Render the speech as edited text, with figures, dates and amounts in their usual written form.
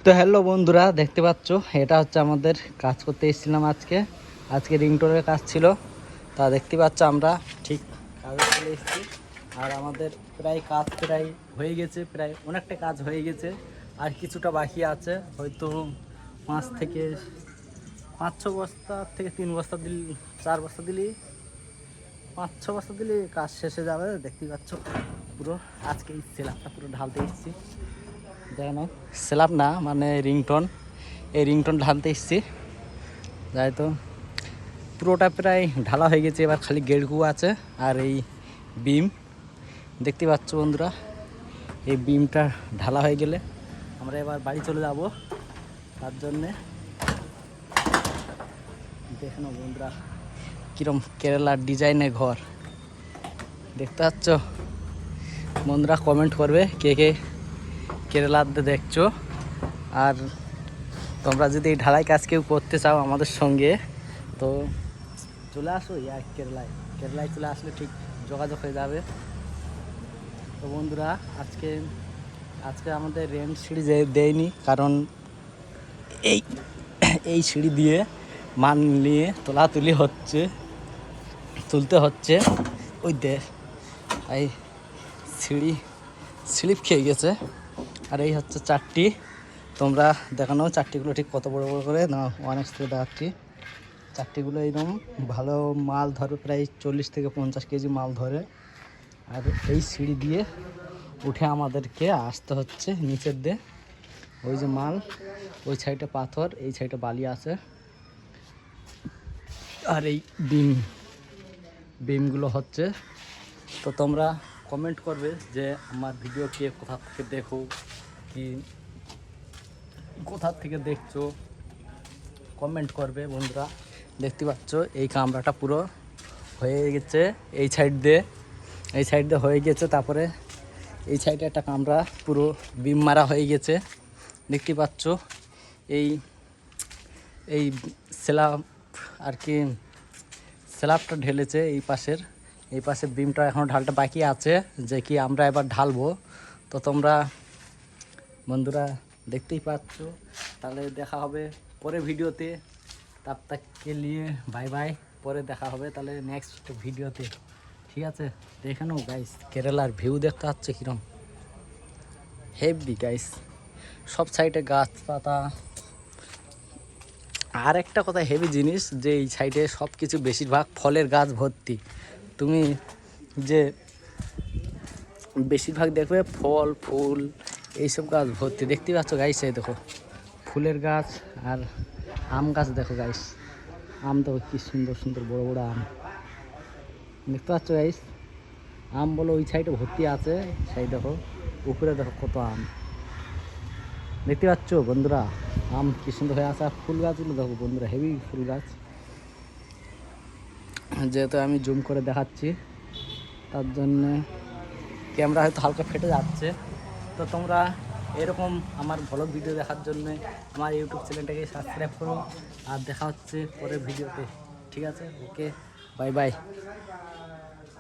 তো হ্যালো বন্ধুরা, দেখতে পাচ্ছ এটা হচ্ছে আমাদের কাজ করতে এসেছিলাম আজকে রিংটোনের কাজ ছিল। তা দেখতে পাচ্ছ আমরা ঠিক কাজে চলে এসেছি। আর আমাদের কাজ প্রায় হয়ে গেছে, প্রায় অনেকটা কাজ হয়ে গেছে, আর কিছুটা বাকি আছে। হয়তো 5-6 বস্তা থেকে 3 বস্তা দিলে, 4 বস্তা দিলে, 5-6 বস্তা দিলে কাজ শেষে যাবে। দেখতে পাচ্ছ পুরো আজকে এই স্ল্যাবটা পুরো ঢালতে এসেছি। দেখেন, স্ল্যাব না মানে রিংটোন, এই রিংটোন ঢালতে এসেছি। যাই তো পুরোটা প্রায় ঢালা হয়ে গেছে, এবার খালি গেটগু আছে আর এই বিম। দেখতে পাচ্ছ বন্ধুরা, এই বিমটা ঢালা হয়ে গেলে আমরা এবার বাড়ি চলে যাব। তার জন্যে দেখেন বন্ধুরা কীরকম কেরালার ডিজাইনের ঘর। দেখতে পাচ্ছ বন্ধুরা, কমেন্ট করবে কে কে কেরালাতে দেখছো। আর তোমরা যদি এই ঢালাই কাজ কেউ করতে চাও আমাদের সঙ্গে, তো চলে আসো কেরালায় চলে আসলে ঠিক যোগাযোগ হয়ে যাবে। তো বন্ধুরা, আজকে আমাদের রেন্ট সিঁড়ি দেয়নি, কারণ এই সিঁড়ি দিয়ে মান নিয়ে তুলতে হচ্ছে। ওই এই সিঁড়ি স্লিপ খেয়ে গেছে। আর এই হচ্ছে চারটি, তোমরা দেখানো চারটিগুলো ঠিক কত বড় বড় করে না, অনেক থেকে দেখাচ্ছি। চারটিগুলো এইরকম ভালো মাল ধরে, প্রায় 40 থেকে 50 কেজি মাল ধরে। আর এই সিঁড়ি দিয়ে উঠে আমাদেরকে আসতে হচ্ছে নিচের দিয়ে। ওই যে মাল, ওই সাইডে পাথর, এই সাইডে বালি আছে। আর এই বিমগুলো হচ্ছে। তো তোমরা কমেন্ট করবে যে আমার ভিডিও কে কোথা থেকে দেখো, কি কোথা থেকে দেখছো, কমেন্ট করবে বন্ধুরা। দেখতে পাচ্ছ এই কামরাটা পুরো হয়ে গেছে, এই সাইড দিয়ে হয়ে গেছে। তারপরে এই সাইডে একটা কামরা পুরো বিম মারা হয়ে গেছে। দেখতে পাচ্ছ এই এই স্ল্যাব আর কি, স্ল্যাবটা ঢেলেছে এই পাশের বিমটা এখনও ঢালটা বাকি আছে, যে কি আমরা এবার ঢালবো। তো তোমরা বন্ধুরা দেখতেই পাচ্ছ। তাহলে দেখা হবে পরে ভিডিওতে। তব তক কে লিয়ে বাই বাই, পরে দেখা হবে তাহলে নেক্সট ভিডিওতে, ঠিক আছে। দেখে নাও গাইস, কেরালার ভিউ দেখতে পাচ্ছ কিরম হেভি গাইস, সব সাইডে গাছপাতা। আর একটা কথা হেভি জিনিস, যে এই সাইডে সব কিছু বেশিরভাগ ফলের গাছ ভর্তি। তুমি যে বেশিরভাগ দেখবে ফল ফুল এইসব গাছ ভর্তি। দেখতে পাচ্ছ গাইস, এই দেখো ফুলের গাছ আর আম গাছ দেখো গাইস। আম দেখো কি সুন্দর সুন্দর বড় বড় আম দেখতে পাচ্ছ গাইস। আম বলো ওই সাইডে ভর্তি আছে, সেই দেখো উপরে দেখো কত আম দেখতে পাচ্ছ বন্ধুরা। আম কি সুন্দর হয়ে আছে। আর ফুল গাছগুলো দেখো বন্ধুরা, হেভি ফুল গাছ। যেহেতু আমি জুম করে দেখাচ্ছি, তার জন্যে ক্যামেরা হয়তো হালকা ফেটে যাচ্ছে। তো তোমরা এরকম আমার ব্লগ ভিডিও দেখার জন্য আমার ইউটিউব চ্যানেলটাকে সাবস্ক্রাইব করো। আর দেখা হচ্ছে পরের ভিডিওতে, ঠিক আছে। ওকে, বাই বাই।